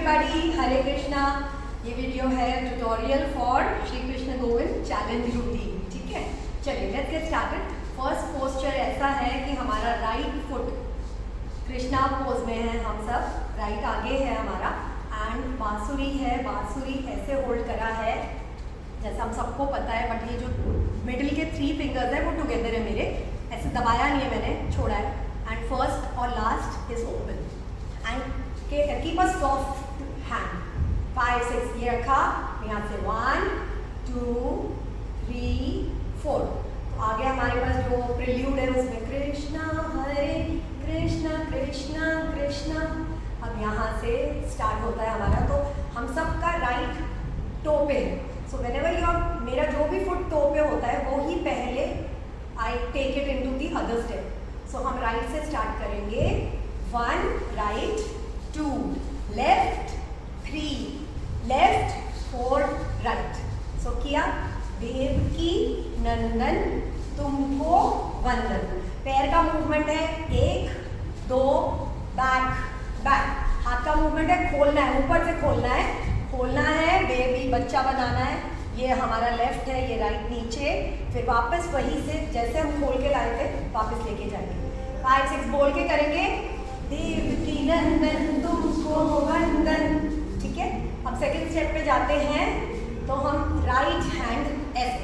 Everybody, हरे कृष्णा। ये video है tutorial for Shri Krishna Govind challenge routine. ठीक है, चलिए let's get started. First posture ऐसा है कि हमारा राइट फुट कृष्णा पोज में है, हम सब राइट आगे है हमारा, एंड बांसुरी है। बांसुरी ऐसे होल्ड करा है जैसा हम सबको पता है, बट ये जो मिडिल के 3 फिंगर्स है वो टुगेदर है मेरे, ऐसे दबाया नहीं है मैंने, छोड़ा है। एंड फर्स्ट और last is open and keep a soft hand. 5 6 ये रखा, यहाँ से 1 2 3 4। तो आगे हमारे पास जो प्रिल्यूड है उसमें कृष्णा हरे कृष्णा कृष्णा कृष्णा। अब यहाँ से स्टार्ट होता है हमारा, तो हम सबका राइट टो पे। सो व्हेनेवर योर मेरा जो भी फुट टो पे होता है वो ही पहले I take it into the other step. So हम राइट से स्टार्ट करेंगे। 1 right, 2 left, 3 left, 4 right. So किया, देवकी नंदन तुमको वंदन। पैर का मूवमेंट है 1 2 बैक बैक। हाथ का मूवमेंट है, खोलना है, ऊपर से खोलना है, खोलना है, बेबी बच्चा बनाना है। ये हमारा लेफ्ट है, ये राइट नीचे, फिर वापस वहीं से जैसे हम खोल के लाए थे वापस लेके जाएंगे। 5 6 बोल के करेंगे, देवकी नंदन तुमको वंदन। ठीक है, अब सेकंड स्टेप पे जाते हैं। तो हम राइट हैंड ऐसे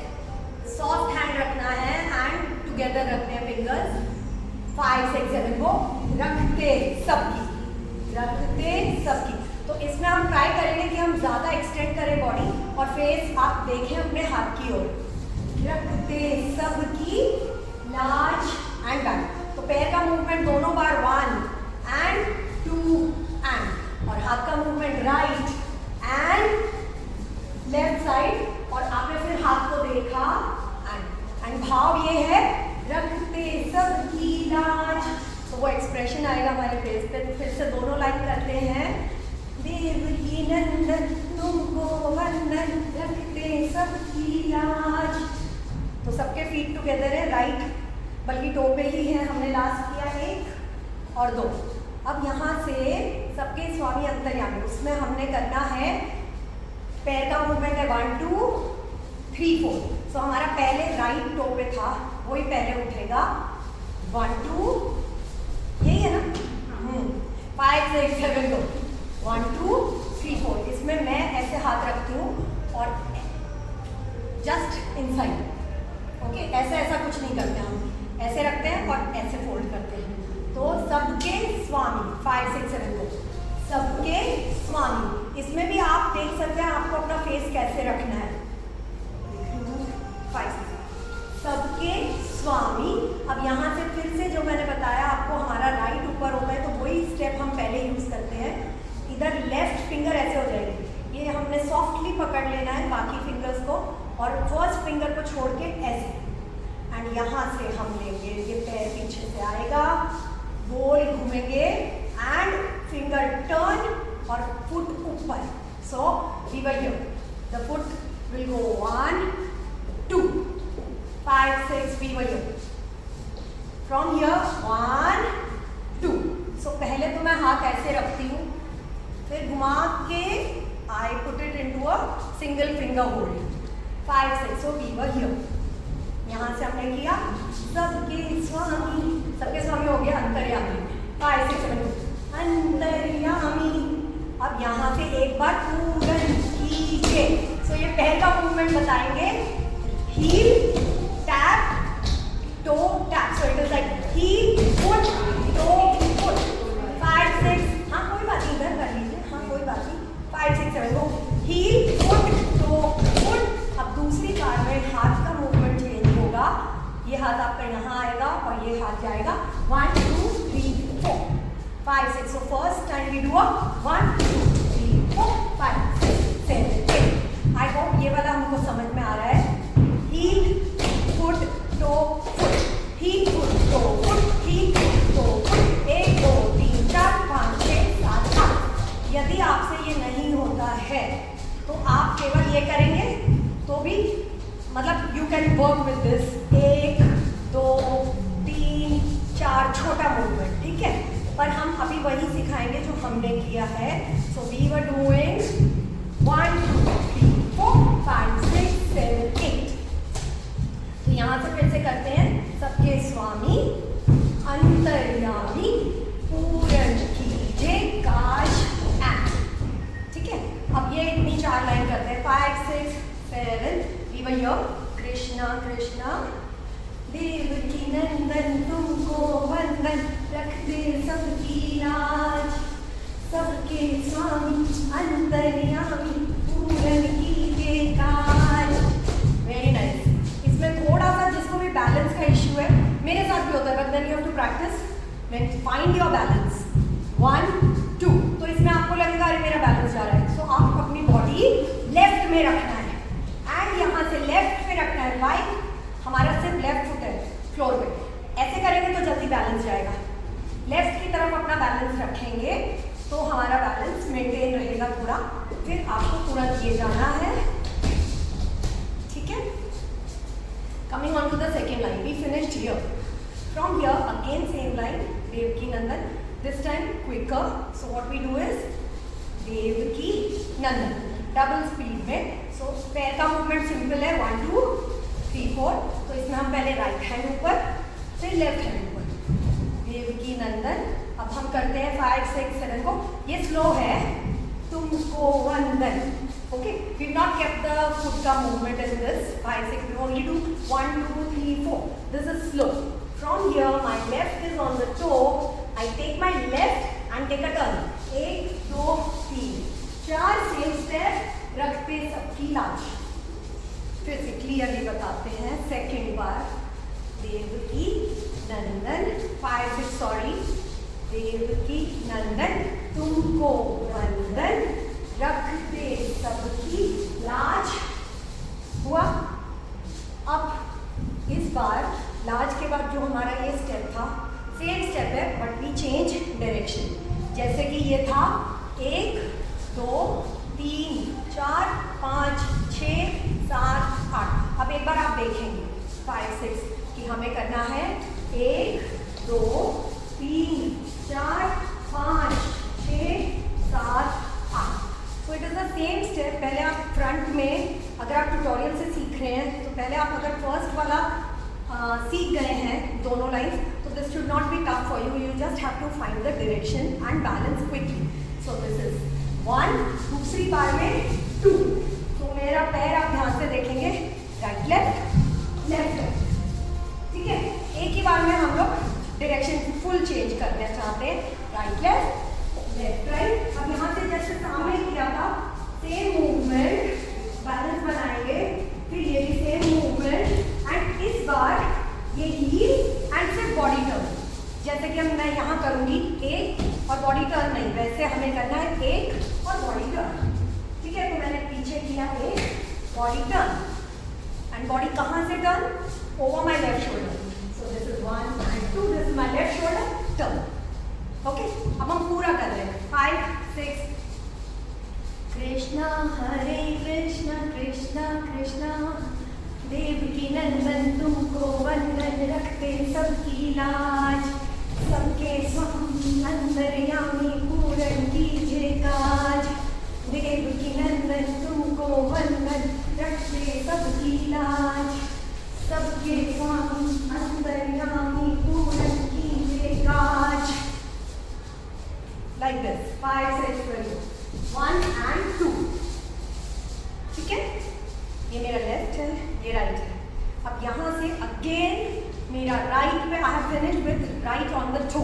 सॉफ्ट हैंड रखना है एंड टुगेदर रखते हैं फिंगर्स। 5 6 7 को रखते सबकी। तो इसमें हम ट्राई करेंगे कि हम ज़्यादा एक्सटेंड करें बॉडी और फेस आप देखें अपने हाथ की ओर। रखते सबकी, लार्ज एंड बैक। तो पैर का मूवमेंट दोनों बार 1 एंड 2 एंड, और हाथ का movement right and left side, और आपने फिर हाथ को देखा एंड भाव ये है रखते सबकी लाज। तो वो एक्सप्रेशन आएगा हमारे फेस पे। तो फिर से दोनों लाइन करते हैं। देवकी नंदन तुमको वंदन, रखते सबकी लाज। तो सबके फीट टुगेदर है, राइट बल्कि टो पे ही है, हमने लास्ट किया 1 और 2। अब यहाँ से सबके स्वामी अंतर्यामी, उसमें हमने करना है पैर का मूवमेंट है 1 2 3 4। सो हमारा पहले राइट टो पे था, वही पहले उठेगा। 1 2, यही है ना। 5 6 7 go 1 2 3 4। इसमें मैं ऐसे हाथ रखती हूँ और जस्ट इनसाइड। ओके, ऐसा कुछ नहीं करते हम, ऐसे रखते हैं और ऐसे फोल्ड करते हैं। तो सबके स्वामी 5 6 7 go सबके स्वामी। इसमें भी आप देख सकते हैं आपको अपना फेस कैसे रखना है। 5 सबके स्वामी। अब यहाँ से फिर से जो मैंने बताया आपको, हमारा राइट ऊपर होता है, तो वही स्टेप हम पहले यूज करते हैं। इधर लेफ्ट फिंगर ऐसे हो जाएगी, ये हमने सॉफ्टली पकड़ लेना है बाकी फिंगर्स को, और फर्स्ट फिंगर को छोड़ के ऐसे, एंड यहाँ से हम लेंगे, ये पैर पीछे से आएगा, गोल घूमेंगे एंड फिंगर टर्न और फुट ऊपर। So we were here, the foot will go 1 2 5 6 we were here. From here 1 2. So पहले तो मैं हाथ ऐसे रखती हूँ, फिर घुमा के I put it into a single finger hold. 5 6. So we were here. यहाँ से हमने किया सबके स्वामी हो गया अंतर्यामी। 5 6 7 अंतर्यामी। अब यहाँ से एक बार पूरन खींचे। सो ये पहला मूवमेंट बताएंगे, heel tap toe tap. So it is like heel foot toe foot। 5 6, हाँ कोई बात नहीं, इधर कर लीजिए, हाँ कोई बात नहीं। 5 6 7 go heel foot toe foot। अब दूसरी बार में हाथ का मूवमेंट चेंज होगा, ये हाथ आपका यहाँ आएगा और ये हाथ जाएगा 1 2 3 4 5 6। So first time we do a 1 2 3 4 5 6 7 8। I hope ये वाला हमको समझ में आ रहा है। heel foot toe foot, heel foot toe foot, heel foot toe foot। 1 2 3 4 5 6 7 8। यदि आपसे ये नहीं होता है तो आप केवल ये करेंगे तो भी, मतलब you can work with this. 1 2 3 4 छोटा मूवमेंट, ठीक है। पर हम अभी वही सिखाएंगे जो हमने किया है. So we were doing 1 2 3 4 5 6 7 8. तो यहाँ से फिर से करते हैं. सबके स्वामी अंतर्यामी पूर्ण कीजिए काज ऐप. ठीक है. अब ये इतनी 4 लाइन करते हैं. 5 6 7 we were here. Krishna Krishna Devaki Nandan तुमको वंदन रखते सबकी लाज. सबके स्वामी अंतर्यामी पूर्ण कीजिए काज. Very nice. इसमें थोड़ा सा जिसको भी बैलेंस का इश्यू है, मेरे साथ भी होता है, but then you have to practise. Then find your balance. 1 2. तो इसमें आपको लगेगा अरे मेरा बैलेंस जा रहा है. सो आप अपनी बॉडी लेफ्ट में रखना है एंड यहाँ से लेफ्ट पे रखना है. राइट हमारा सिर्फ लेफ्ट फुट है फ्लोर पे. ऐसे करेंगे तो जल्दी बैलेंस जाएगा. लेफ्ट की तरफ अपना बैलेंस रखेंगे तो हमारा बैलेंस मेंटेन रहेगा पूरा. फिर आपको तुरंत ये जाना है. ठीक है. Coming on to the second line. We finished here. From here again same line. Devaki Nandan. This time quicker. So what we do is Devaki Nandan double speed में. सो पैर का मूवमेंट सिंपल है. 1 2 3 4. तो इसमें हम पहले राइट हैंड ऊपर फिर लेफ्ट हैंड ऊपर. देवकी नंदन. अब हम करते हैं 5 6 7 को. ये स्लो है. तुमको वंदन. Okay. We not kept the foot का movement in this. 5 6 we only do 1 2 3 4. This is slow. From here my left is on the toe. I take my left and take a turn. 1 2 3 4 same step रखते सबकी लाज. फिर से clearly बताते हैं. Second बार. Devaki Nandan 5 6 sorry. Devaki Nandan तुमको वंदन रखते सबकी लाज. हुआ. अब इस बार लाज के बाद जो हमारा ये स्टेप था सेम स्टेप है बट वी चेंज डायरेक्शन. जैसे कि ये था 1 2 3 4 5 6 7 8. अब एक बार आप देखेंगे 5 6 कि हमें करना है 1 2 3 4 5 6 7 8. So it is the same step. पहले आप फ्रंट में अगर आप ट्यूटोरियल से सीख रहे हैं तो पहले आप अगर फर्स्ट वाला सीख गए हैं दोनों लाइन्स तो this should not be tough for you. You just have to find the direction and balance quickly. So this is 1. दूसरी बार में 2. तो मेरा पैर आप ध्यान से देखेंगे. Right left left left. ठीक है. एक ही बार में हम लोग डायरेक्शन फुल चेंज करना चाहते हैं. Right left left right. अब यहाँ से जैसे सामने किया था सेम मूवमेंट बैलेंस बनाएंगे. फिर ये भी सेम मूवमेंट एंड इस बार ये हील एंड फिर बॉडी टर्न. जैसे कि मैं यहाँ करूँगी 1 और बॉडी टर्न नहीं. वैसे हमें करना है 1 और बॉडी टर्न. ठीक है. तो मैंने पीछे किया 1 बॉडी टर्न एंड बॉडी कहाँ से turn over my left shoulder. So this is 1 and 2. This is my left shoulder turn. Okay. अब हम पूरा कर रहे हैं. 5 6. कृष्णा हरे कृष्णा कृष्णा कृष्णा देवकी नंदन तुमको वंदन रखते सबकी लाज. सबके स्वामी अंतर्यामी पूर्ण कीजिए काज. देवकी नंदन तुमको वंदन रखते सबकी लाज. सबके स्वामी अंतर्यामी पूर्ण कीजिए काज. Like this. 5 6 7 1 and 2. ठीक है. ये मेरा लेफ्ट है ये राइट है. अब यहाँ से अगेन मेरा राइट पे I have finished with right on the toe.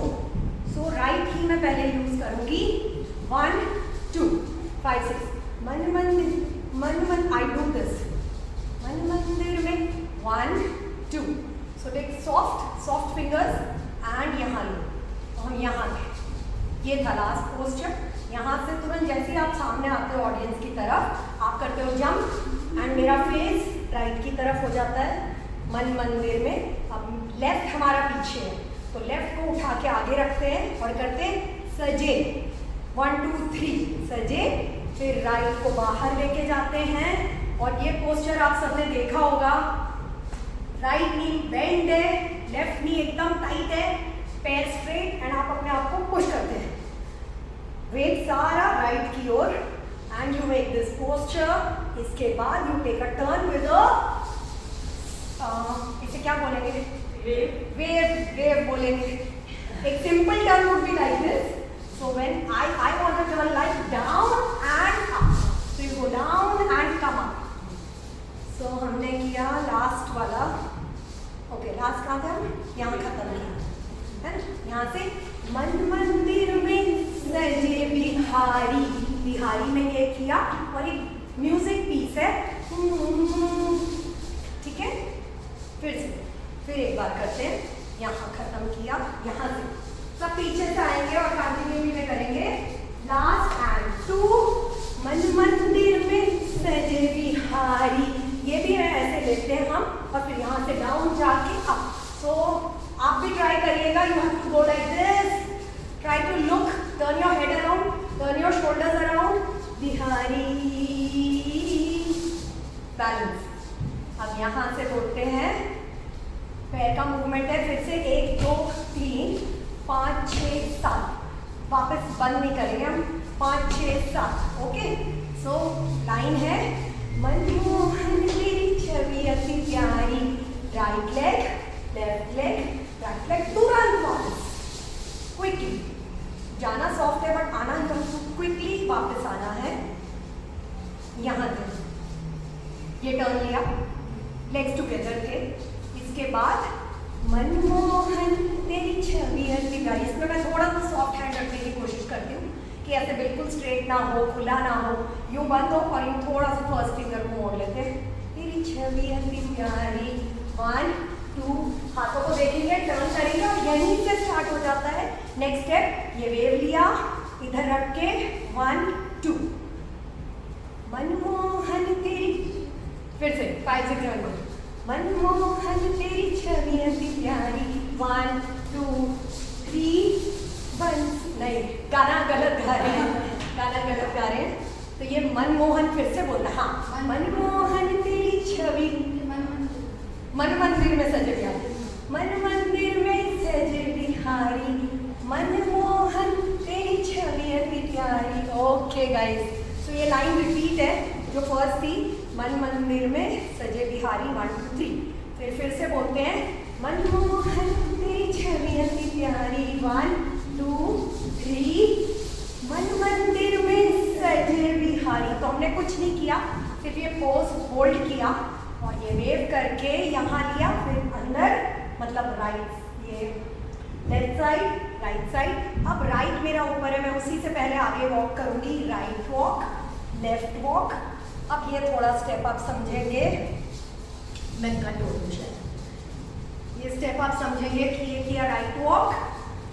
So right ही मैं पहले यूज करूँगी. 1 2 5 6. मन मंदिर आई डू दिस. मन मंदिर में 1 2. So take soft fingers and यहाँ लो. हम यहाँ थे. ये था लास्ट पोस्चर. यहाँ से तुरंत जैसे आप सामने आते हो ऑडियंस की तरफ आप करते हो जंप एंड मेरा फेस राइट की तरफ हो जाता है मन मंदिर में. अब लेफ्ट हमारा पीछे है तो लेफ्ट को उठा के आगे रखते हैं और करते हैं सजे. 1 2 3 सजे. फिर राइट को बाहर लेके जाते हैं और ये पोस्चर आप सबने देखा होगा. राइट नी बेंड है, लेफ्ट नी एकदम टाइट है. पैर स्ट्रेट एंड आप अपने आप को पुश करते हैं, वेट सारा राइट की ओर and you make this posture. इसके बाद you take a turn with इसे क्या बोलेंगे, वेव, वेव, वेव बोलेंगे। एक simple turn would be like this. So when I want to turn like down and up, so you go down and come up. So हमने किया last वाला, okay last कहाँ था, यहाँ खत्म किया है ना। यहाँ से मन मंदिर में सजे बिहारी, बिहारी में ये किया और एक म्यूजिक पीस है, ठीक है। फिर एक बार करते हैं, यहाँ खत्म किया, यहाँ से सब पीछे से आएंगे और कंटिन्यू में करेंगे। लास्ट एंड टू, मन मंदिर में सजे बिहारी, ये भी है ऐसे लेते हैं हम और फिर यहाँ से डाउन जाके अप। सो आप भी ट्राई करिएगा, you have to go like this, try to look, turn your head around, turn your shoulders around, बिहारी, बैलेंस। अब यहाँ से बोलते हैं, पैर का मूवमेंट है, फिर से 1 2 3 5 6 7, वापस बंद नहीं करेंगे हम, 5 6 7, ओके। सो लाइन है, मनमोहन तेरी छवि अति प्यारी, right leg, left leg, right leg, तुरंत वापस क्विकली जाना, सॉफ्ट है बट आना एकदम क्विकली वापस आना है। यहाँ तक ये टर्न लिया, लेग्स टुगेदर थे। इसके बाद मनमोहन तेरी छवि अति प्यारी, इसमें मैं थोड़ा सा सॉफ्ट हैंड रखने की कोशिश करती हूँ कि ऐसे बिल्कुल स्ट्रेट ना हो, खुला ना हो, यूँ बंद हो और यूँ थोड़ा सा फर्स्ट फिंगर को मोड़ लेते हैं। तेरी छवि अति प्यारी, 1 2, हाथों को देखेंगे, टर्न करेंगे और यहीं से स्टार्ट हो जाता है नेक्स्ट स्टेप। ये वेव लिया, इधर रख के 1 2, मनमोहन तेरी, फिर से 5 6 7 8, मनमोहन तेरी छवि अति प्यारी, 1 2 3, बंद नहीं, गाना गलत गा रहे हैं, गाना गलत गा रहे हैं। तो ये मनमोहन फिर से बोलना, हाँ, मनमोहन तेरी छवि, मन मंदिर में सजे बिहारी, मन मंदिर में सजे बिहारी, मनमोहन तेरी छवि अति प्यारी। ओके गाइस, तो ये लाइन रिपीट है, जो फर्स्ट थी मन मंदिर में सजे बिहारी 1 2 3, फिर से बोलते हैं, मनमोहन तेरी छवि अति प्यारी, 1 2 3, मन मंदिर में सजे बिहारी। तो हमने कुछ नहीं किया, सिर्फ ये पोज होल्ड किया और ये वेव करके यहाँ लिया, फिर अंदर मतलब राइट, ये लेफ्ट साइड, राइट साइड। अब राइट मेरा ऊपर है, मैं उसी से पहले आगे वॉक करूँगी, राइट वॉक, लेफ्ट वॉक। अब ये थोड़ा स्टेप आप समझेंगे, मैं कट हो दूँ शायद, ये स्टेप आप समझेंगे कि ये किया right walk,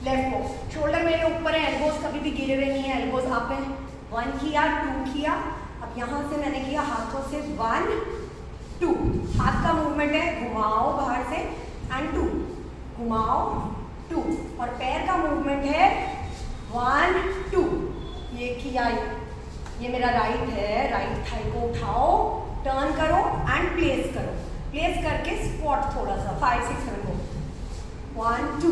left walk, shoulder मेरे ऊपर है, एल्बोज कभी भी गिरे हुए नहीं है, एल्बोज अप है। 1 किया, 2 किया, अब यहाँ से मैंने किया हाथों से 1 2, हाथ का मूवमेंट है, घुमाओ बाहर से एंड 2, घुमाओ 2, और पैर का मूवमेंट है 1 2, ये किया, ये मेरा राइट है, राइट थाई को उठाओ, टर्न करो एंड प्लेस करो, प्लेस करके स्पॉट थोड़ा सा 5 6 7 को, 1 2,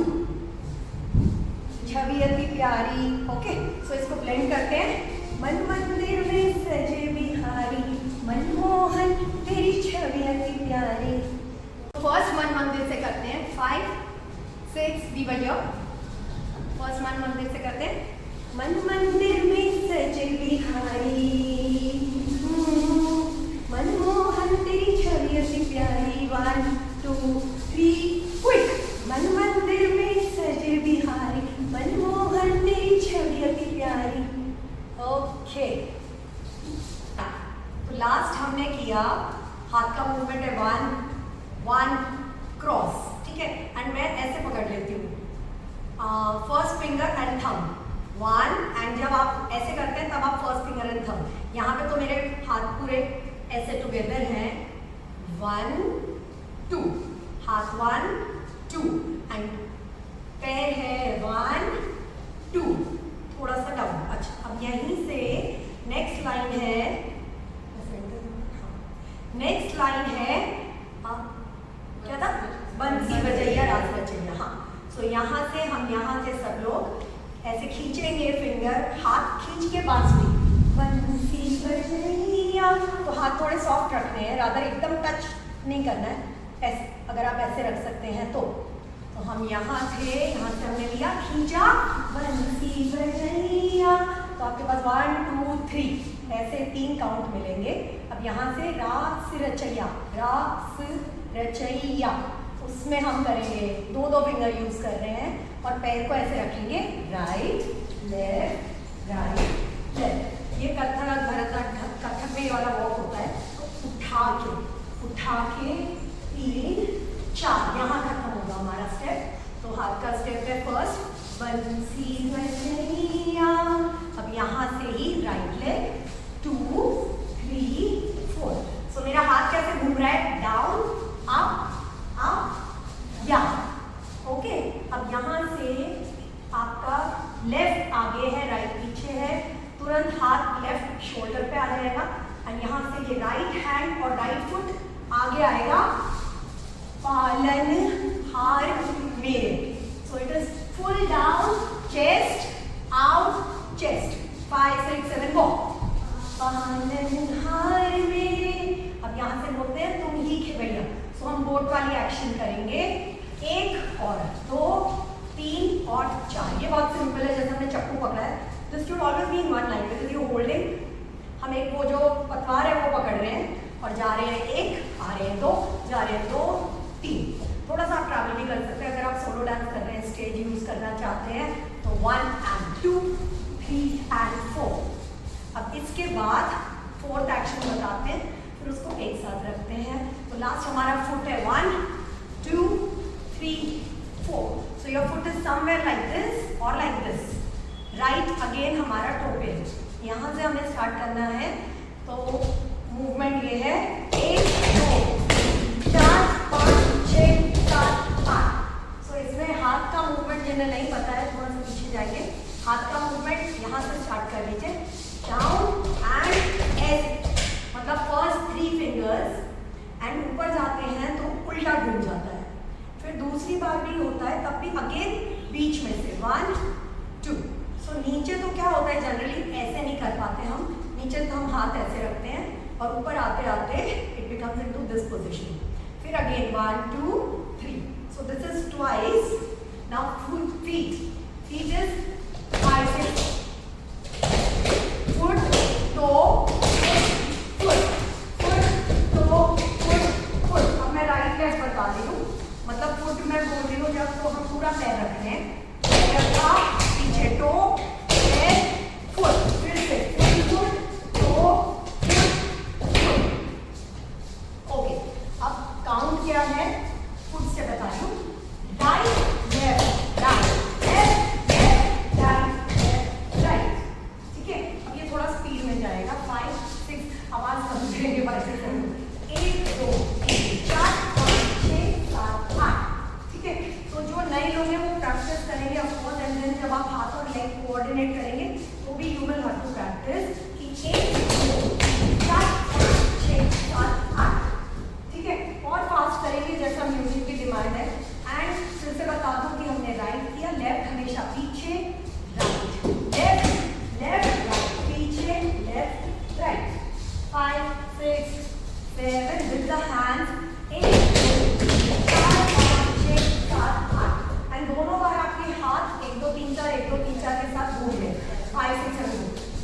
छवि अति प्यारी। ओके, सो इसको ब्लेंड करते हैं, मन मंदिर में सजे बिहारी, मनमोहन तेरी छवि अति प्यारी। फर्स्ट मन मंदिर से करते हैं, 5 6 बी बजो, फर्स्ट मन मंदिर से करते हैं, मन मंदिर में सजे बिहारी, मनमोहन तेरी छवि अति प्यारी, 1 2 3, क्विक, मन मंदिर में सजे बिहारी, मनमोहन तेरी छवि अति प्यारी। ओके, तो लास्ट हमने किया, हाथ का मूवमेंट है 1 1 क्रॉस, ठीक है, एंड मैं ऐसे पकड़ लेती हूँ, first finger and thumb 1, and जब आप ऐसे करते हैं तब आप फर्स्ट फिंगर एंड थंब, यहाँ पे तो मेरे हाथ पूरे ऐसे टुगेदर हैं, 1 2, हाथ 1 2 एंड पैर है 1 2, थोड़ा सा डाउन। अच्छा, अब यहीं से नेक्स्ट लाइन है, नेक्स्ट लाइन है क्या था, बंसी बजैया रास बजैया, हाँ। सो यहाँ से हम हाथ थोड़े सॉफ्ट रखने हैं, रादर एकदम टच नहीं करना है, ऐसे अगर आप ऐसे रख सकते हैं तो हम यहाँ थे, यहाँ से हमने लिया, खींचा, बंसी बजैया, तो आपके पास 1 2 3 ऐसे 3 काउंट मिलेंगे। अब यहाँ से रास रचैया, रास रचैया, उसमें हम करेंगे 2 फिंगर यूज कर रहे हैं और पैर को ऐसे रखेंगे, राइट लेफ्ट राइट लेफ्ट। ये कथक भरतनाट्यम कथक में वाला वॉक होता है, तो उठा के 3 4 यहाँ खत्म होगा हमारा स्टेप। तो हाथ का स्टेप है फर्स्ट, बंसी बजैया, अब यहाँ से ही राइट लेग 2 3 4। सो मेरा हाथ कैसे घूम रहा है, डाउन अप या, ओके। अब यहाँ से आपका लेफ्ट आगे है, राइट पीछे है, तुरंत हाथ लेफ्ट शोल्डर पे आ जाएगा और यहाँ से ये राइट हैंड और राइट फुट आगे आएगा, पालन हार मेरे। So it is full down, chest out, chest 5 6 7 गो, पालन हार मेरे। अब यहाँ से बोलते हैं तुम ही खेवैया। सो हम बोट वाली एक्शन करेंगे, 1 और 2 3 और 4। ये बहुत सिंपल है, जैसे हमने चप्पू पकड़ा है, this should always be in one line because you holding, हम एक वो जो पतवार है वो पकड़ रहे हैं और जा रहे हैं 1, आ रहे हैं 2, जा रहे हैं 2 3। थोड़ा सा आप ट्रैवल भी कर सकते हैं, अगर आप सोलो डांस कर रहे हैं, स्टेज यूज करना चाहते हैं तो 1 and 2 3 and 4। अब इसके बाद 4th एक्शन बताते हैं, फिर उसको एक साथ रखते हैं। तो लास्ट हमारा फुट है 1 2 3 4। So your foot is somewhere like this और लाइक दिस। राइट अगेन हमारा टो पे, यहाँ से हमें स्टार्ट करना है। तो मूवमेंट ये है 1 2 4 5 6 7 8। सो इसमें हाथ का मूवमेंट जिन्हें नहीं पता है थोड़ा सा पीछे जाइए, हाथ का मूवमेंट यहाँ से स्टार्ट कर लीजिए, डाउन एंड एस, मतलब फर्स्ट 3 फिंगर्स एंड ऊपर जाते हैं तो उल्टा घूम जाता है। फिर दूसरी बार भी होता है, तब भी अगेन बीच में से 1 2। सो नीचे तो क्या होता है, जनरली ऐसे नहीं कर पाते हम, नीचे तो हम हाथ ऐसे रखते हैं और ऊपर आते आते it becomes into this position. फिर again 1 2 3। So this is twice. Now feet is 5 6, foot toe foot toe foot. अब मैं राइट लेफ्ट बता रही हूँ, मतलब फुट मैं बोल रही हूँ जब तो हम पूरा पैर रख रहे हैं, पीछे टो फुट, फिर से फुट टो फुट। ओके, अब काउंट क्या है, फुट से बता रही हूँ, right left right left left right left right. ठीक है, अब ये थोड़ा स्पीड में जाएगा, 5 6, आवाज कम करेंगे 5 6 1 2 3 4 5 6 7 8। ठीक है, तो जो नए लोग हैं वो प्रैक्टिस करेंगे ऑफकोर्स, एंड देन जब आप हाथ और लेग कोऑर्डिनेट करेंगे तो भी you will have to practise कि 1 2 3 4 5 6 7 8। ठीक है, और फास्ट करेंगे जैसा म्यूजिक की डिमांड है। एंड फिर से बता दूं कि हमने राइट किया, लेफ्ट हमेशा पीछे, राइट लेफ्ट लेफ्ट राइट पीछे left right. 5 6 7 with the hands, 1 2 3 4 5 6 7 8। And दोनों बार आपके हाथ 1 2 3 4 1 2 3 4 के साथ घूम रहे, 5 6 7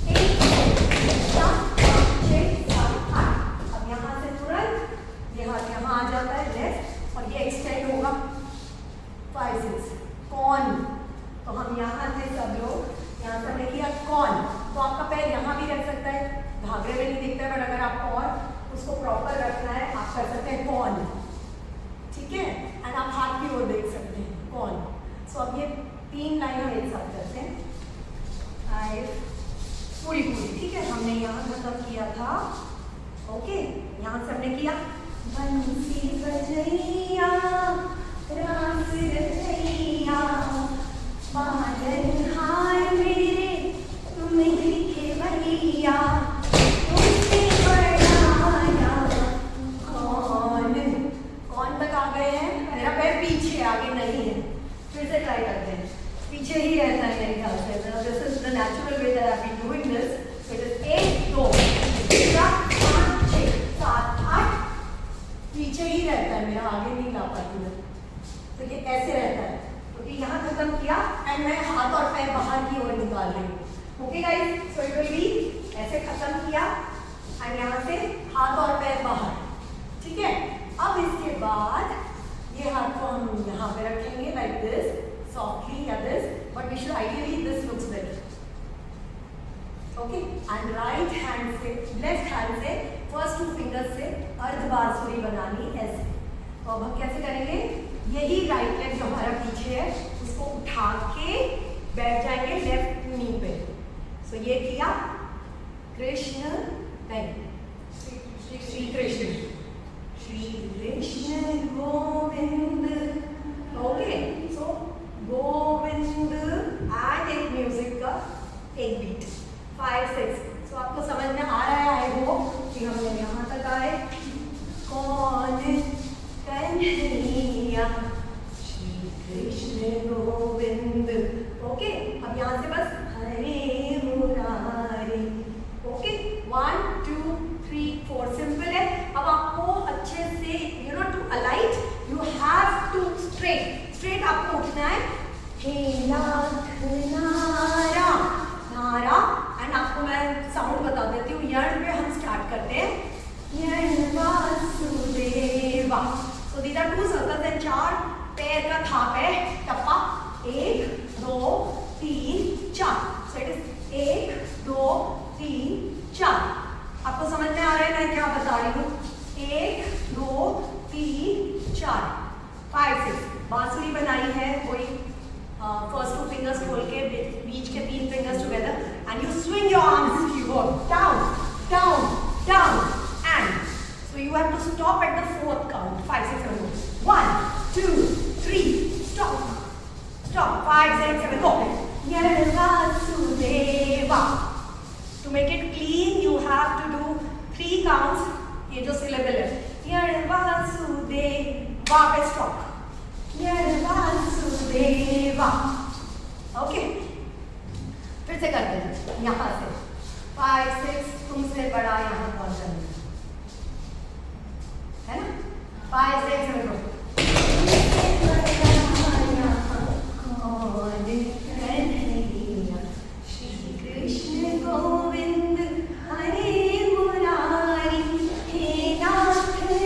1 2 3 4 5 6 7 8। अब यहाँ से तुरंत ये हाथ यहाँ आ जाता है लेफ्ट और ये एक्सटेंड होगा 5 6 कॉन। तो हम यहाँ से सब लोग यहाँ से हमने किया कॉन, तो आपका पैर यहाँ भी रख सकता है, घाघरे में नहीं दिखता है, बट अगर आपको और उसको प्रॉपर रखना है आप कर सकते हैं कॉन। ठीक है, एंड आप हाथ की ओर देख सकते हैं कॉन। सो अब ये 3 लाइन हम एक साथ करते हैं, 5 पूरी। ठीक है, हमने यहाँ खत्म किया था। ओके, यहाँ से हमने किया बंसी बजैया रास रचैया, पालन हार मेरे तुम ही खेवैया, तुमसे बड़ाया कौन तक आ गए हैं। मेरा पैर पीछे आगे नहीं है, फिर से ट्राई करते हैं, पीछे ही रहता है मेरे ख्याल से। This is the natural way that I am doing this. It is 1 2 3 4 5 6 ऐसे खत्म किया और यहाँ से हाथ और पैर बाहर, ठीक है। अब इसके बाद ये हाथ को हम यहाँ पे रखेंगे लाइक दिस सॉफ्टली या this, but we should ideally this looks better, okay. And right hand से, लेफ्ट हैंड से फर्स्ट 2 फिंगर्स से अर्ध बांसुरी बनानी ऐसे। तो अब हम कैसे करेंगे, यही राइट लेग जो हमारा पीछे है उसको उठा के बैठ जाएंगे लेफ्ट नी पे। सो ये किया कृष्ण, नहीं Shri Krishna, Shri Krishna Govind, okay. So Govind and एक म्यूजिक का एक बीट 5 6। सो आपको समझ में आ रहा है वो कि हम यहाँ तक आए, कौन कन्हैया श्री कृष्ण गोविंद, ओके। अब यहाँ से बस हरे मुरारी, ओके। 1 2 3 4 सिंपल है। अब आपको अच्छे से you know to alight you have to straight आपको उठना है। हे नाथ नारा नारा, एंड आपको मैं साउंड बता देती हूँ। यण पे हम स्टार्ट करते हैं, यण Vasudeva. So these are 2 circles and 4 पैर का थाप है, टप्पा 1 2 3 4। So it is 1 2 3 4। आपको समझ में आ रहा है मैं क्या बता रही हूँ? 1 2 3 4 5 6। बांसुरी बनाई है वही, फर्स्ट 2 फिंगर्स खोल के बीच के 3 fingers together and you swing your arms, you go down down down and so you have to stop at the 4th count. 5 6 7 1 2 3 stop 5 6 7 go. Yan Vasudeva. To make it clean you have to do 3 counts. ये जो syllable है, Yan Vasudeva पे stop, Yan Vasudeva, okay। फिर से करते हैं यहाँ से 5 6, तुमसे बड़ा यहाँ पहुँचा है ना। 5 6 7 go। श्री कृष्ण गोविंद हरे मुरारी, हे नाथ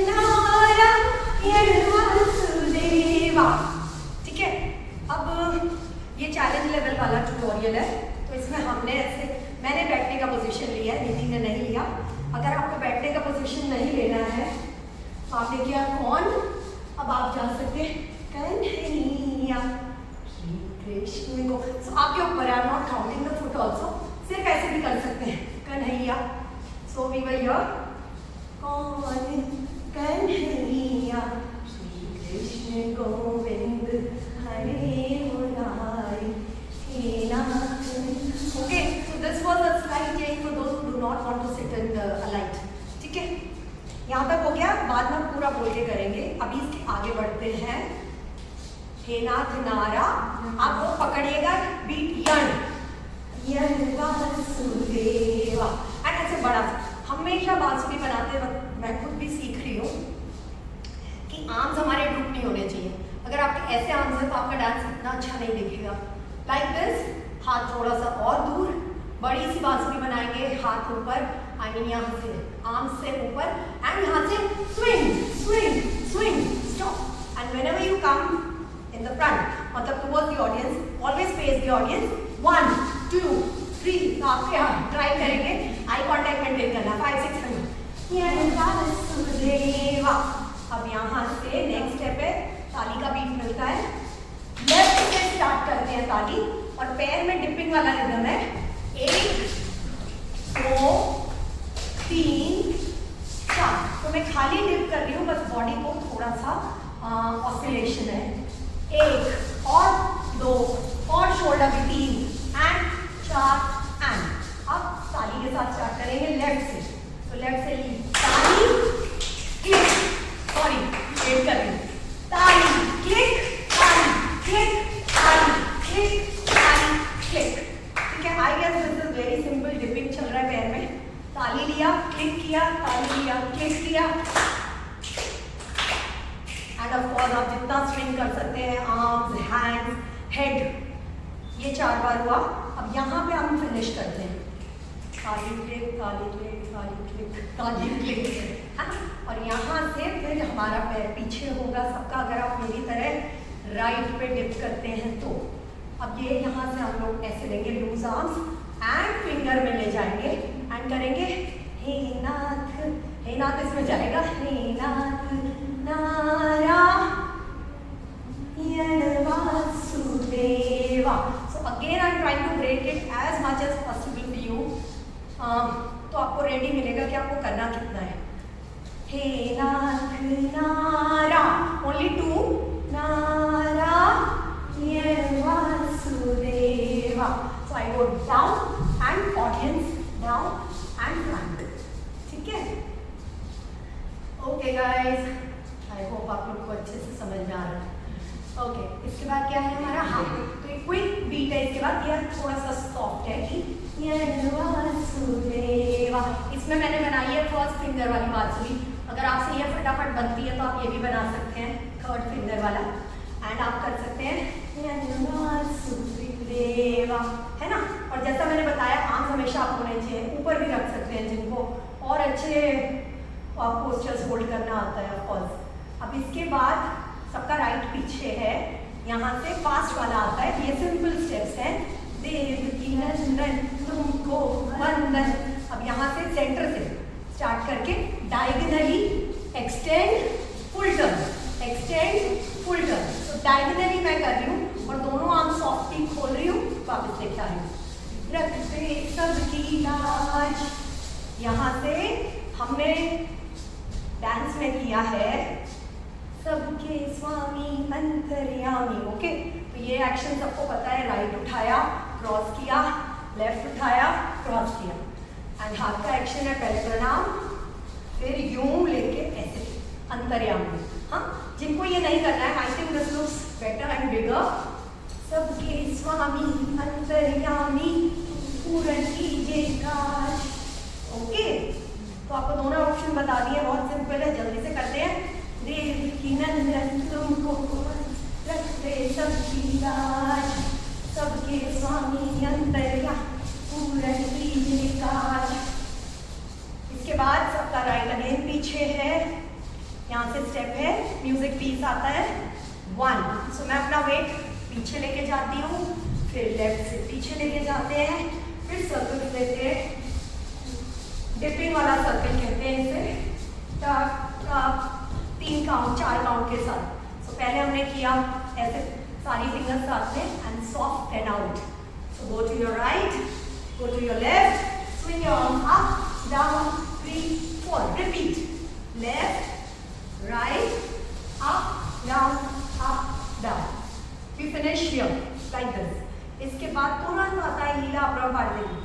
नारायण वासुदेवा, ठीक है। अब ये चैलेंज लेवल वाला ट्यूटोरियल है, तो इसमें हमने ऐसे, मैंने बैठने का पोजीशन लिया है, निधि ने नहीं लिया। अगर आपको बैठने का पोजीशन नहीं लेना है तो आपने किया कौन, अब आप जा सकते हैं कन्हैया श्री कृष्ण को। सो आपके ऊपर है, I am not counting the foot also, सिर्फ ऐसे भी कर सकते हैं Kanhaiya. So we were here, कौन कन्हैया श्री कृष्ण गोविंद हरे मुरारी, हे नाथ, okay. So this was a slide change for those who do not want to sit in the alight, ठीक है। यहाँ तक हो गया, बाद में पूरा बोल के करेंगे। अभी इसके आगे बढ़ते हैं। हे नाथ नारा, आप वो पकड़िएगा बीट यण, यण वासुदेवा, एंड ऐसे बड़ा। हमेशा बांसुरी बनाते वक्त मैं खुद भी सीख रही हूँ कि आर्म्स हमारे ड्रूप नहीं होने चाहिए। अगर आपके ऐसे आर्म्स हैं तो आपका डांस इतना अच्छा नहीं दिखेगा। लाइक दिस, हाथ थोड़ा सा और दूर, बड़ी सी बांसुरी बनाएंगे, हाथ ऊपर, आई मीन यहाँ से आर्म्स से ऊपर, एंड यहाँ से swing swing swing stop, and whenever you come in the front, मतलब towards the audience, always face the audience. 1 2 3, तो आपके यहाँ ट्राई करेंगे आई कांटेक्ट मेंटेन करना। 5 6 7 वासुदेवा। अब यहाँ से नेक्स्ट स्टेप है, ताली का बीट मिलता है। लेफ्ट से स्टार्ट करते हैं ताली, और पैर में डिपिंग वाला रिदम है। 1 2 3 4। तो मैं खाली डिप कर रही हूँ, बस बॉडी को थोड़ा सा ऑसिलेशन है। 1 और 2 और शोल्डर भी 3 एंड 4 एंड। अब ताली के साथ स्टार्ट करेंगे लेफ्ट से। तो लेफ्ट से ताली क्लिक, सॉरी वेट कर रही हूँ, ताली क्लिक ताली क्लिक ताली क्लिक ताली क्लिक, ठीक है। I guess this is very simple. Dipping चल रहा है पैर में, ताली लिया क्लिक किया, ताली लिया क्लिक किया, एंड ऑफ कोर्स आप जितना स्विंग कर सकते हैं, आर्म्स हैंड्स हेड, ये 4 बार हुआ। अब यहाँ पे हम फिनिश करते हैं। काली क्लिप, काली क्लिप, काली क्लिप, काली क्लिप, है ना। और यहाँ से फिर हमारा पैर पीछे होगा सबका, अगर आप मेरी तरह राइट पे डिप करते हैं तो। अब ये यहाँ से हम लोग ऐसे लेंगे लूज आर्म्स एंड फिंगर में ले जाएंगे एंड करेंगे हे नाथ, हे नाथ इसमें जाएगा, हे नाथ Narayan Vasudeva. So again I'm trying to break it as much as possible for you. तो आपको रेडी मिलेगा कि आपको करना कितना है। हे नाथ नारा, only two, Narayan Vasudeva. So I go down and audience down and front, ठीक है। ओके गाइस, आई होप आप लोग को अच्छे से समझ में आ रहा है। ओके, इसके बाद क्या है हमारा हाथ, तो एक क्विक बीट है। इसके बाद यह थोड़ा सा सॉफ्ट है कि वासुदेवा। इसमें मैंने बनाई है फर्स्ट फिंगर वाली बांसुरी। अगर आपसे ये फटाफट बनती है तो आप ये भी बना सकते हैं थर्ड फिंगर वाला, एंड आप कर सकते हैं वासुदेवा, है ना। और जैसा मैंने बताया आर्म्स हमेशा आप होने चाहिए, ऊपर भी रख सकते हैं जिनको और अच्छे पोस्चर्स होल्ड करना आता है ऑफकोर्स। अब इसके बाद सबका राइट पीछे है, यहाँ से फास्ट वाला आता है। ये सिंपल स्टेप्स हैं, देव की नंदन तुमको वंदन। अब यहाँ से सेंटर से स्टार्ट करके diagonally extend full turn, extend full turn. तो डायगोनली मैं कर रही हूँ और दोनों आर्म सॉफ्टली खोल रही हूँ, वापस लेके आ रही हूँ। रखते सबकी लाज, यहाँ से हमने डांस में किया है सबके स्वामी अंतर्यामी। ओके, तो ये एक्शन सबको पता है। राइट उठाया, क्रॉस किया, लेफ्ट उठाया, क्रॉस किया, एंड हाथ का एक्शन है पहले प्रणाम, फिर यूं लेके ऐसे अंतर्यामी। हाँ, जिनको ये नहीं करना है, I think this looks better and bigger. सबके स्वामी अंतर्यामी पूर्ण कीजिए काज। ओके, तो आपको दोनों ऑप्शन बता दिए, बहुत सिंपल है, जल्दी से करते हैं। देव की नंदन तुमको रखते सबकी लाज, सबके स्वामी अंतर्यामी पूर्ण कीजिए काज। इसके बाद सबका राइट अगेन पीछे है, यहाँ से स्टेप है, म्यूजिक पीस आता है 1। सो मैं अपना वेट पीछे लेके जाती हूँ, फिर लेफ्ट से पीछे लेके जाते हैं, फिर सर्कल देते हैं, डिपिंग वाला सर्कल कहते हैं इसे। टप टप 3 काउंट 4 काउंट के साथ। सो पहले हमने किया ऐसे सारी फिंगर्स साथ में and soft and out. So go to your right, go to your left, swing your arm up down 3 4, repeat left right up down. We finish here like this. इसके बाद तुरंत आता है लीला अपरंपारदेवी।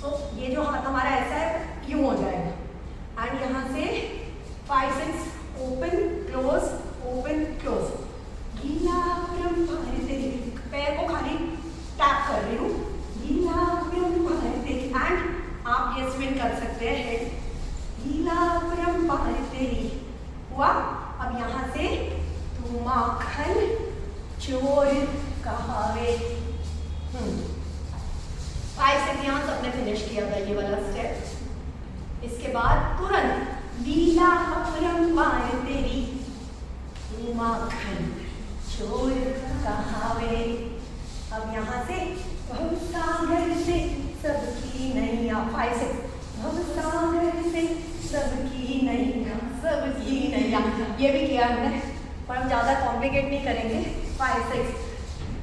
सो ये जो हाथ हमारा ऐसा है यूं हो जाएगा, एंड यहाँ से 5 6 ओपन क्लोज, ओपन क्लोज। लीला अपरंपारदेवी, पैर को खाली टैप कर रही हूँ, लीला अपरंपारदेवी, एंड आप ये स्विंग कर सकते हैं हेड, लीला अपरंपारदेवी हुआ। अब यहाँ से तू माखन चोर कहावे। 5 से यहाँ सबने फिनिश किया था ये वाला स्टेप। इसके बाद तुरंत लीला अपरंपारदेवी माखन चोर कहावे। अब यहाँ से भवसागर से सबकी नैया, 5 6, भवसागर से सबकी नैया, सबकी नैया। ये भी किया हमने, पर हम ज़्यादा कॉम्प्लिकेट नहीं करेंगे। 5 6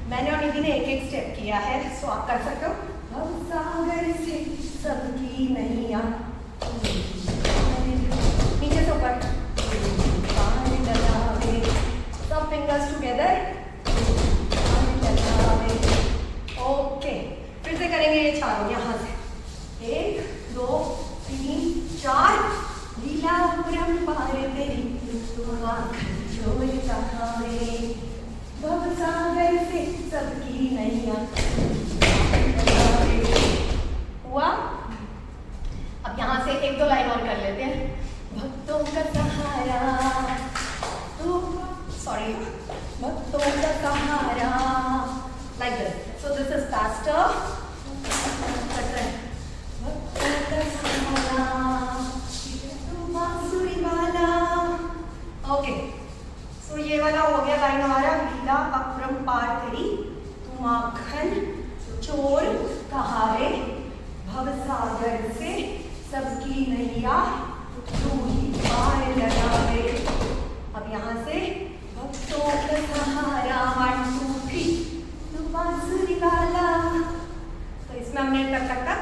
मैंने और निधि ने एक एक स्टेप किया है, सो आप कर सकते हो। भवसागर से सबकी नैया, नीचे से ऊपर, सब फिंगर्स टुगेदर। ओके, फिर से करेंगे ये चारों यहाँ से, 1 2 3 4। लीला अपरंपारदेवी चोर कहावे, भवसागर से सबकी नैया हुआ। अब यहाँ से 1 2 लाइन और कर लेते हैं। भक्तों का सहारा तू, सॉरी, भक्तों का सहारा, like this. So this is faster. भक्तों की नैया तू ही पार लगावे। अब यहाँ से भक्तों का सहारा 1 2 3 तू बांसुरी वाला। तो इसमें हमने टक टक टक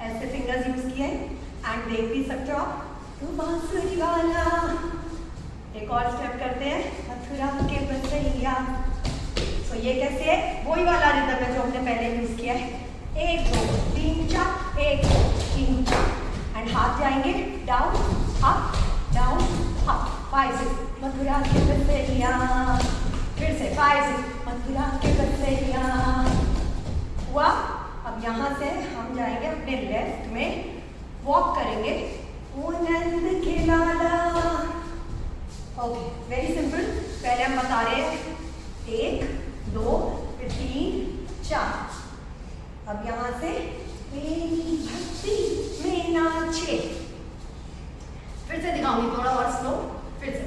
ऐसे फिंगर्स यूज किए एंड देख भी सकते हो आप, तू बांसुरी वाला। एक और स्टेप करते हैं, मथुरा के बसैया। तो ये कैसे है, वही वाला रिदम है जो हमने पहले यूज किया है। 1 2 3 4 1 2 3 4 एंड हाथ जाएंगे down up down up. 5 6 Mathura के बसैया। फिर से 5 6 मथुरा के बसैया हुआ। अब यहाँ से हम जाएंगे अपने लेफ्ट में, वॉक करेंगे ओ नंद के लाला। Okay, very simple. पहले हम बता रहे हैं 1 2 फिर 3 4। अब यहाँ से मेरी भक्ति में नाचे। फिर से दिखाऊंगी थोड़ा और स्लो। फिर से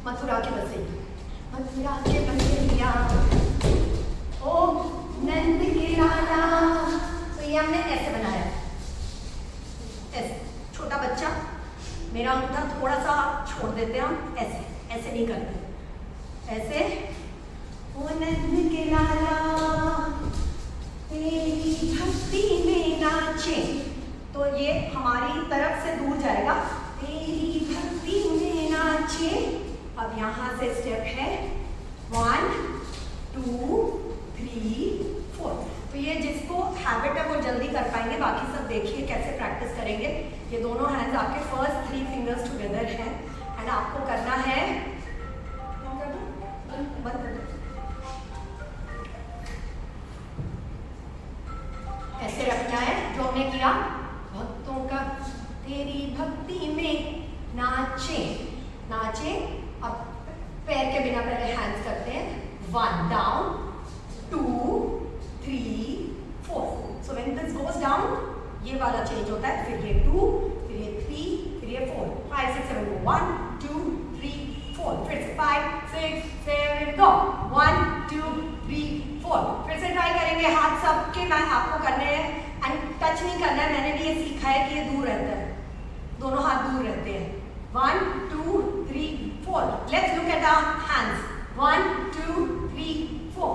मथुरा के बसैया, मथुरा के बसैया ओ नंद के लाला। तो ये हमने ऐसे बनाया, ऐसे। छोटा बच्चा, मेरा अंगूठा थोड़ा सा छोड़ देते हैं हम, ऐसे ऐसे नहीं करते, ऐसे ओ नंद के लाला तेरी भक्ति में नाचे। तो ये हमारी तरफ से दूर जाएगा, तेरी भक्ति में नाचे। अब यहाँ से स्टेप है 1 2 3 4। तो ये जिसको हैबिट है वो जल्दी कर पाएंगे, बाकी सब देखिए कैसे प्रैक्टिस करेंगे। ये दोनों हैंड्स आपके फर्स्ट 3 फिंगर्स टुगेदर हैं एंड आपको करना है, बंद कर दो, ऐसे रखना है जो हमने किया। भक्तों का तेरी भक्ति में नाचे नाचे। अब पैर के बिना पहले हैंड्स करते हैं, 1 down 2 3 4। So when this goes down ये वाला चेंज होता है, फिर ये 2 फिर ये 3 फिर ये 4 5 6 7 गो 1 2 3 4। फिर से 5 6 7 गो 1 2 3 4। फिर से ट्राई करेंगे, हाथ सबके मैं आपको करने हैं एंड टच नहीं करना है। मैंने भी ये सीखा है कि ये दूर रहता है, दोनों हाथ दूर रहते हैं। 1 2 3 4। Let's look at our hands. 1 2 3 4।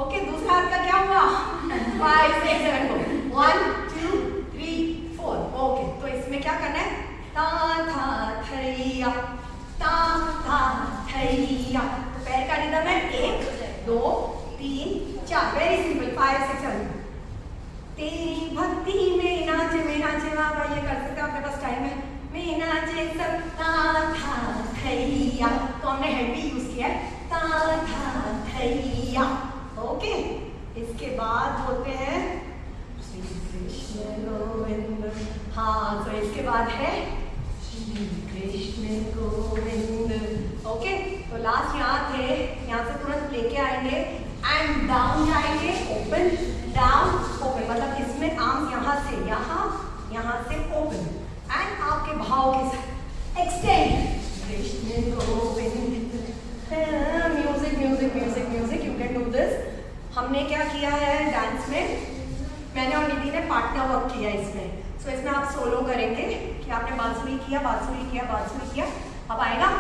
Okay, दूसरा हाथ का क्या हुआ? 5 6 7 गो 1 2 3 4। ओके, तो इसमें क्या करना है, ता था थैया ता था थैया। तो पैर का रिदम है 1 2 3 4। Very simple. 5 6 7। तेरी भक्ति में नाचे बाबा, ये कर सकते हो, आपके पास टाइम है। में नाचे सब ता था थैया। तो हमने हेड भी यूज किया है, ता था थैया। ओके, इसके बाद होते हैं श्री कृष्ण गोविंद। हाँ, तो इसके बाद है श्री कृष्ण गोविंद। ओके, तो लास्ट यहाँ थे, यहाँ से तुरंत लेके आएंगे एंड डाउन जाएंगे, ओपन डाउन ओपन। मतलब इसमें आर्म्स यहाँ से यहाँ से ओपन एंड आपके भाव के साथ extend. Krishna Govind. Music music music music, you can do this. हमने क्या किया है डांस में, मैंने और निधि ने पार्टनर वर्क किया इसमें। सो इसमें आप सोलो करेंगे कि आपने बांसुरी किया बांसुरी किया बांसुरी किया। अब आएगा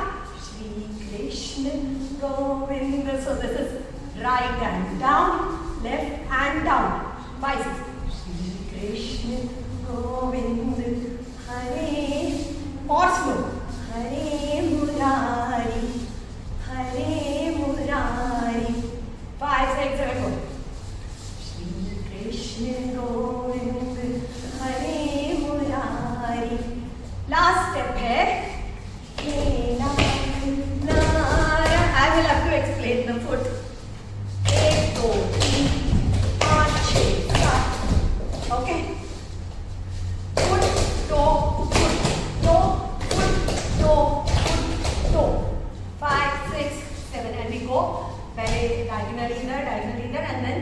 Shri Krishna Govind. So this is right hand down, left hand down, biceps. Shri Krishna Govind हरे, और स्लो, हरे मुरारी हरे मुरारी। 5 6 7 4। श्री कृष्ण गोविंद हरे मुरारी। लास्ट स्टेप है हे Narayan. I will have to explain the foot. 1 2 3 5 6 7। Okay, foot toe foot toe foot toe foot toe. 5 6 7 and we go. पहले diagonal इधर and then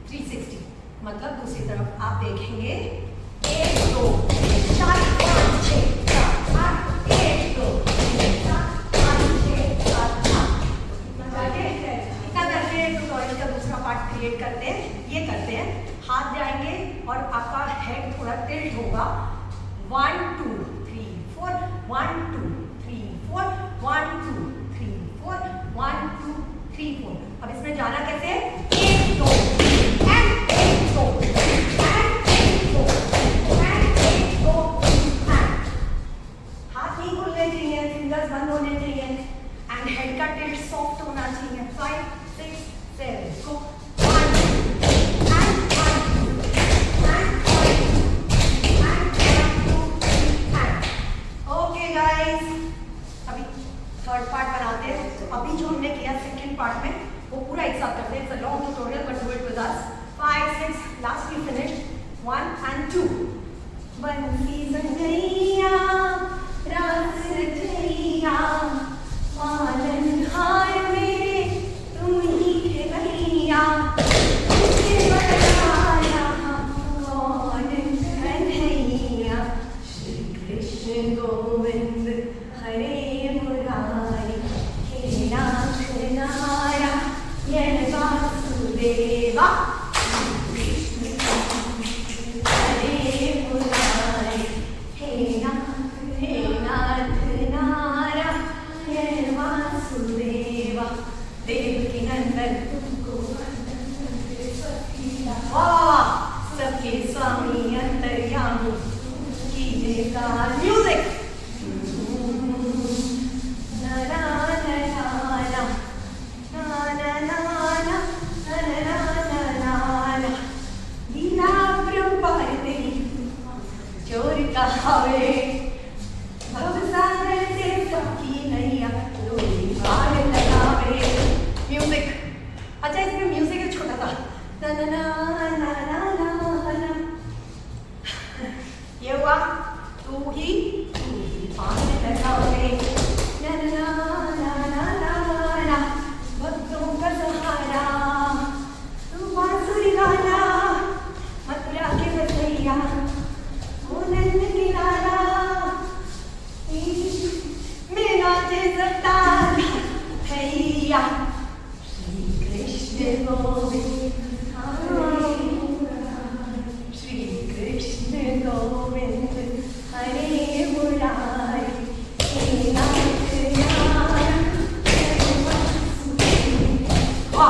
360, मतलब दूसरी तरफ। आप देखेंगे 1 2 3 4 5 6 7 8। 1 2 3 4 5 6 7 8। इतना करके ट्यूटोरियल का दूसरा पार्ट क्रिएट करते हैं। ये करते हैं, हाथ जाएंगे और आपका हेड थोड़ा टिल्ट होगा 1 2 3 4 1 2 3 4 1 2 3 4 1 2 3 4। अब इसमें जाना कैसे? 1 2 and 1 2 and 1 2 and 1 2 and। हाथ नहीं खुलने चाहिए, फिंगर्स बंद होने चाहिए एंड हेड का टिल्ट सॉफ्ट होना चाहिए। 5 6 7 गो। थर्ड पार्ट बनाते हैं। तो अभी जो हमने किया सेकंड पार्ट में वो पूरा एक साथ करते हैं। It's a long tutorial but do it with us. 5 6 last we finish 1 and 2। बंसी बंजैया रात रचैया पालनहार मेरे तुम ही थे भैया तुझे बनाया कौन कन्हैया श्री कृष्ण गोविंद हरे मुरारी हे नाथ नारायण वासुदेवा कृष्ण हरे मुरारी हे नाथ नारायण वासुदेवा देवकी नंदन तुमको वाह सबके स्वामी अंतर्यामी कीजिए का म्यूजिक। चोर कहावे भवसागर से सबकी नैया डोली पार लगावे। म्यूजिक अच्छा, इसमें म्यूजिक है छोटा सा ना ना ना ना ना ना ना। ये हुआ तू ही पार लगावे ना ना ना ना ना ना ना। भक्तों का सहारा तू बांसुरी गाना मथुरा के बसैया नंद किनारा मेरा जैसा भैया श्री कृष्ण गोविंद श्री कृष्ण गोविंद हरे मुरारी हे नाथ नारायण वासुदेवा।